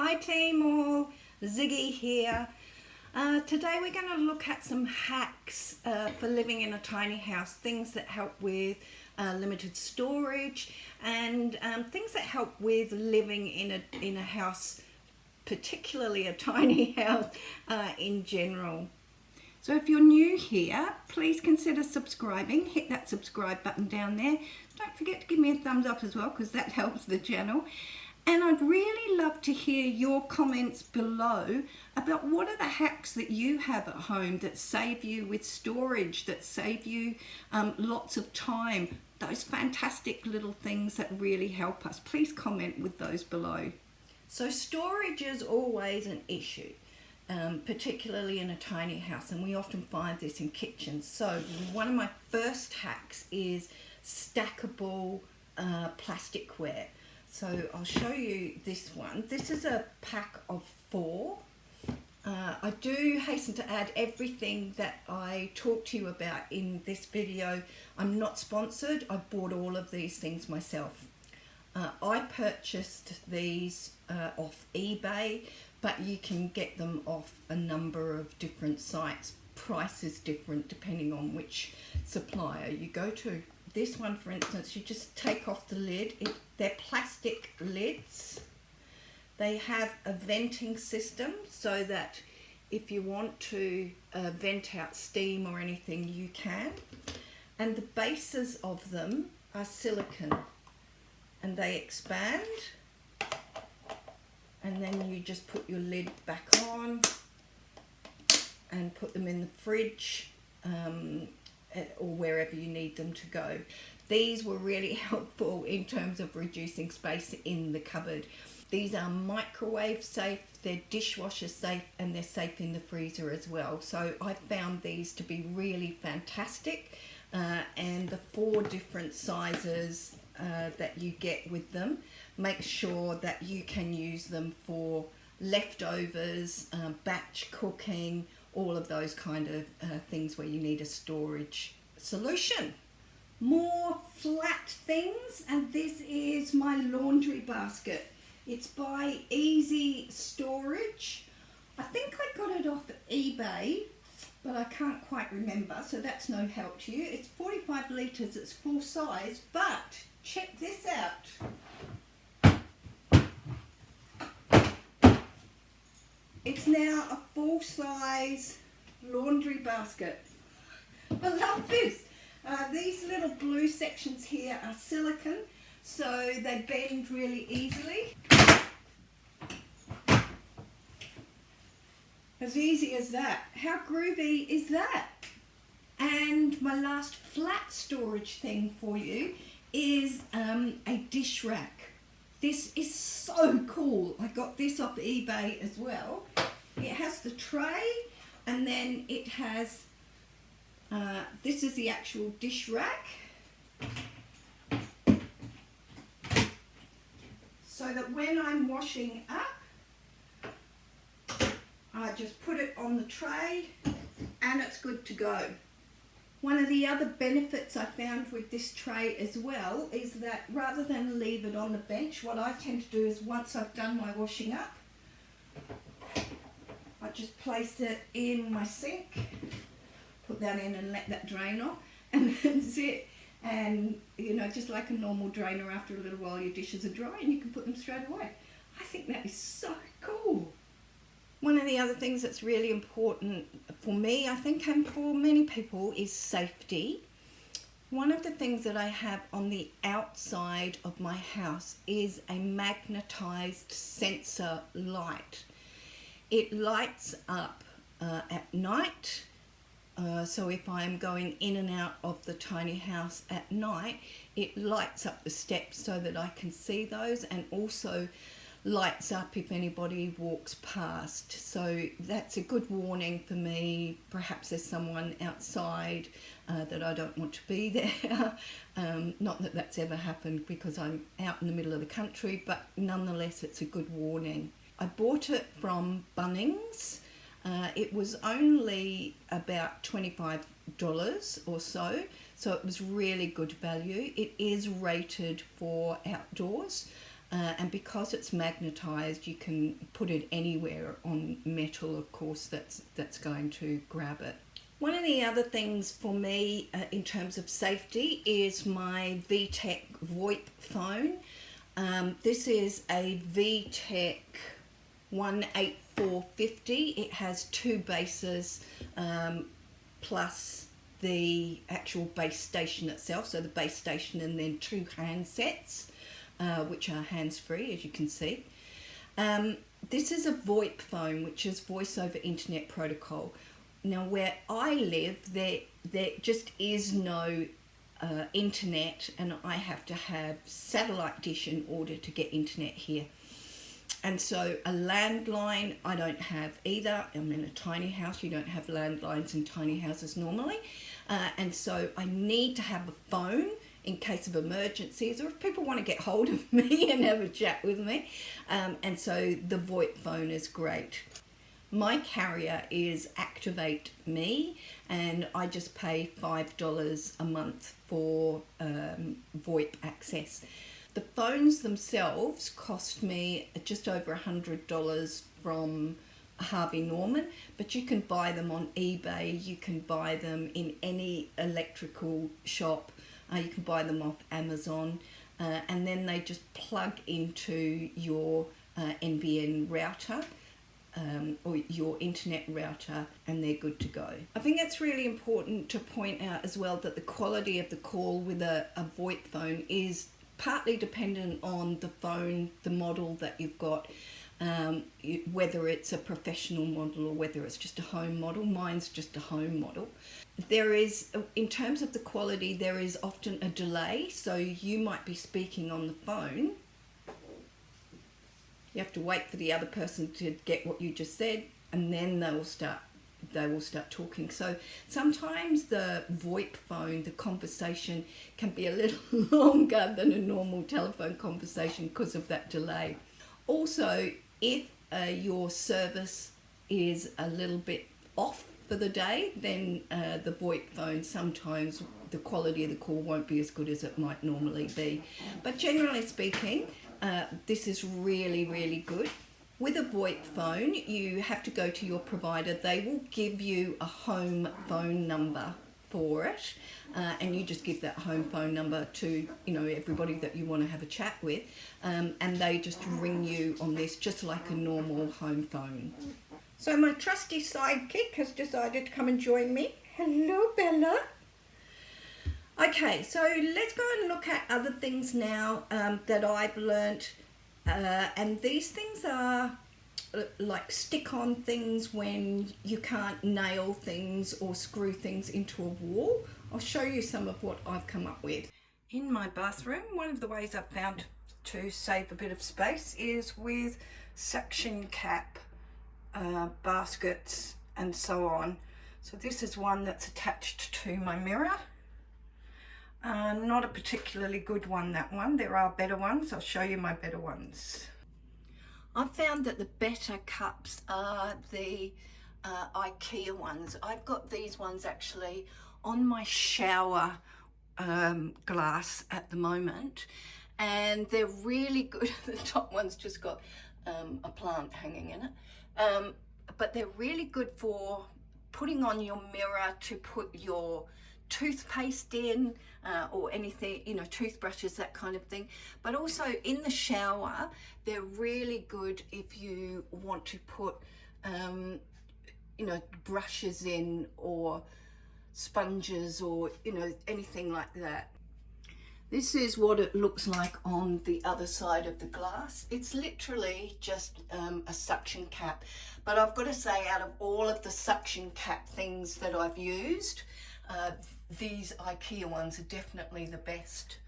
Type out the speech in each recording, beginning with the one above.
Hi team all, Ziggy here. Today we're going to look at some hacks for living in a tiny house, things that help with limited storage and things that help with living in a house, particularly a tiny house in general. So if you're new here, please consider subscribing. Hit that subscribe button down there. Don't forget to give me a thumbs up as well, because that helps the channel. And I'd really love to hear your comments below about what are the hacks that you have at home that save you with storage, that save you lots of time, those fantastic little things that really help us. Please comment with those below. So storage is always an issue. Particularly in a tiny house, and we often find this in kitchens. So one of my first hacks is stackable plasticware. So I'll show you this one. This is a pack of 4. I do hasten to add everything that I talk to you about in this video. I'm not sponsored. I bought all of these things myself. I purchased these off eBay, but you can get them off a number of different sites. Price is different depending on which supplier you go to. This one, for instance, you just take off the lid. They're plastic lids. They have a venting system so that if you want to vent out steam or anything, you can. And the bases of them are silicone, and they expand. And then you just put your lid back on and put them in the fridge or wherever you need them to go. These were really helpful in terms of reducing space in the cupboard. These are microwave safe, they're dishwasher safe, and they're safe in the freezer as well. So I found these to be really fantastic, and the 4 different sizes that you get with them, make sure that you can use them for leftovers, batch cooking, all of those kind of things where you need a storage solution. More flat things, and this is my laundry basket. It's by Easy Storage. I think I got it off eBay, but I can't quite remember, so that's no help to you. It's 45 litres, it's full size, but check this out. It's now a full-size laundry basket. I love this. These little blue sections here are silicone, so they bend really easily. As easy as that. How groovy is that? And my last flat storage thing for you is a dish rack. This is so cool. I got this off eBay as well. It has the tray, and then it has, this is the actual dish rack. So that when I'm washing up, I just put it on the tray and it's good to go. One of the other benefits I found with this tray as well is that rather than leave it on the bench, what I tend to do is once I've done my washing up, I just place it in my sink, put that in and let that drain off, and that's it. And you know, just like a normal drainer, after a little while your dishes are dry and you can put them straight away. I think that is so cool. One of the other things that's really important for me, I think, and for many people, is safety. One of the things that I have on the outside of my house is a magnetized sensor light. It lights up at night. So if I'm going in and out of the tiny house at night, it lights up the steps so that I can see those, and also lights up if anybody walks past. So that's a good warning for me. Perhaps there's someone outside that I don't want to be there. Not that that's ever happened because I'm out in the middle of the country, but nonetheless it's a good warning. I bought it from Bunnings. It was only about $25 or so it was really good value. It is rated for outdoors. and because it's magnetized, you can put it anywhere on metal, of course, that's going to grab it. One of the other things for me in terms of safety is my VTech VoIP phone. This is a VTech 18450. It has 2 bases plus the actual base station itself, so the base station and then 2 handsets, which are hands-free, as you can see. This is a VoIP phone, which is voice over internet protocol. Now, where I live, there just is no internet, and I have to have satellite dish in order to get internet here. And so a landline I don't have either. I'm in a tiny house. You don't have landlines in tiny houses normally. And so I need to have a phone in case of emergencies, or if people want to get hold of me and have a chat with me. And so the VoIP phone is great. My carrier is Activate Me, and I just pay $5 a month for VoIP access. The phones themselves cost me just over $100 from Harvey Norman, but you can buy them on eBay, you can buy them in any electrical shop, you can buy them off Amazon, and then they just plug into your NBN router. Or your internet router, and they're good to go. I think it's really important to point out as well that the quality of the call with a VoIP phone is partly dependent on the phone, the model that you've got, whether it's a professional model or whether it's just a home model. Mine's just a home model. There is, in terms of the quality, there is often a delay, so you might be speaking on the phone. You have to wait for the other person to get what you just said, and then they will start talking. So sometimes the VoIP phone, the conversation can be a little longer than a normal telephone conversation because of that delay. Also, if your service is a little bit off for the day, then the VoIP phone, sometimes the quality of the call won't be as good as it might normally be. But generally speaking, this is really, really good. With a VoIP phone, you have to go to your provider. They will give you a home phone number for it, and you just give that home phone number to everybody that you want to have a chat with, and they just ring you on this just like a normal home phone. So my trusty sidekick has decided to come and join me. Hello, Bella. Okay, so let's go and look at other things now that I've learnt, and these things are like stick-on things when you can't nail things or screw things into a wall. I'll show you some of what I've come up with. In my bathroom, one of the ways I've found to save a bit of space is with suction cap baskets and so on. So this is one that's attached to my mirror. Not a particularly good one, that one. There are better ones. I'll show you my better ones. I've found that the better cups are the IKEA ones. I've got these ones actually on my shower glass at the moment, and they're really good. The top one's just got a plant hanging in it, but they're really good for putting on your mirror to put your toothpaste in, or anything, toothbrushes, that kind of thing. But also in the shower, they're really good if you want to put brushes in, or sponges, or anything like that. This is what it looks like on the other side of the glass. It's literally just a suction cap, but I've got to say, out of all of the suction cap things that I've used, these IKEA ones are definitely the best.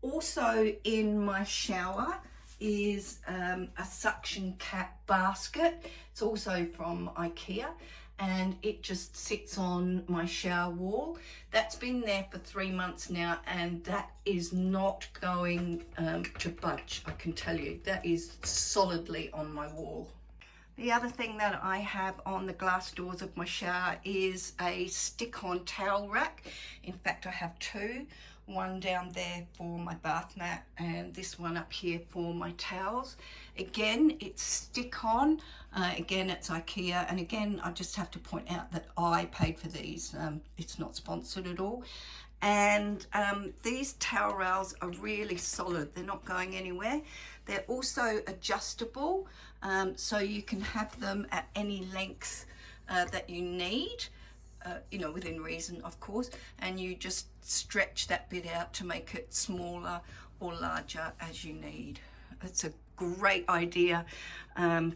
Also in my shower is a suction cap basket. It's also from IKEA, and it just sits on my shower wall. That's been there for 3 months now, and that is not going to budge, I can tell you. That is solidly on my wall. The other thing that I have on the glass doors of my shower is a stick-on towel rack. In fact, I have 2. one down there for my bath mat, and this one up here for my towels. Again, it's stick on. Again, it's IKEA, and again, I just have to point out that I paid for these. It's not sponsored at all. And these towel rails are really solid. They're not going anywhere. They're also adjustable, so you can have them at any length that you need. You know, within reason, of course, and you just stretch that bit out to make it smaller or larger as you need. It's a great idea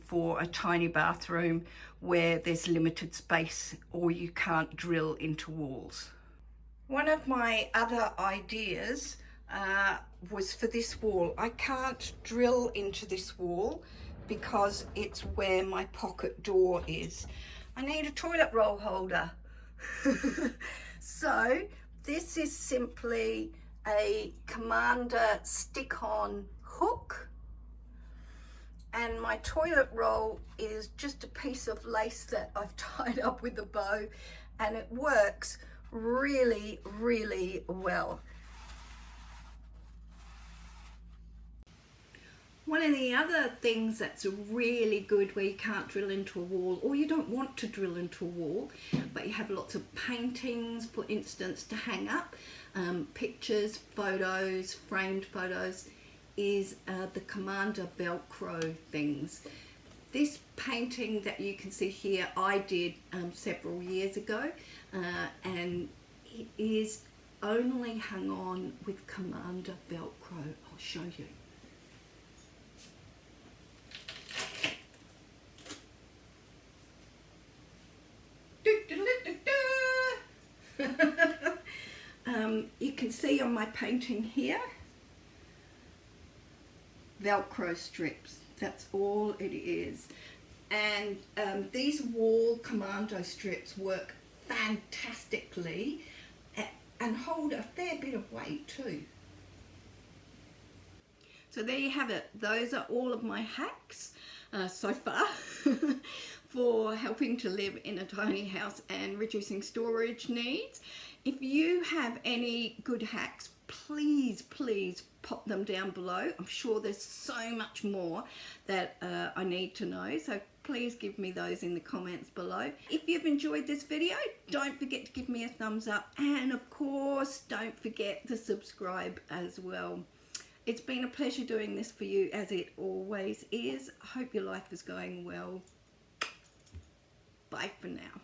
for a tiny bathroom where there's limited space or you can't drill into walls. One of my other ideas was for this wall. I can't drill into this wall because it's where my pocket door is. I need a toilet roll holder. So this is simply a Commander stick-on hook, and my toilet roll is just a piece of lace that I've tied up with a bow, and it works really, really well. One of the other things that's really good where you can't drill into a wall, or you don't want to drill into a wall, but you have lots of paintings, for instance, to hang up, pictures, photos, framed photos, is the Commander Velcro things. This painting that you can see here, I did several years ago, and it is only hung on with Commander Velcro. I'll show you. You can see on my painting here, Velcro strips. That's all it is. And these wall commando strips work fantastically and hold a fair bit of weight too. So there you have it. Those are all of my hacks so far for helping to live in a tiny house and reducing storage needs. If you have any good hacks, please pop them down below. I'm sure there's so much more that I need to know, so please give me those in the comments below. If you've enjoyed this video, don't forget to give me a thumbs up, and of course don't forget to subscribe as well. It's been a pleasure doing this for you, as it always is. I hope your life is going well. Bye for now.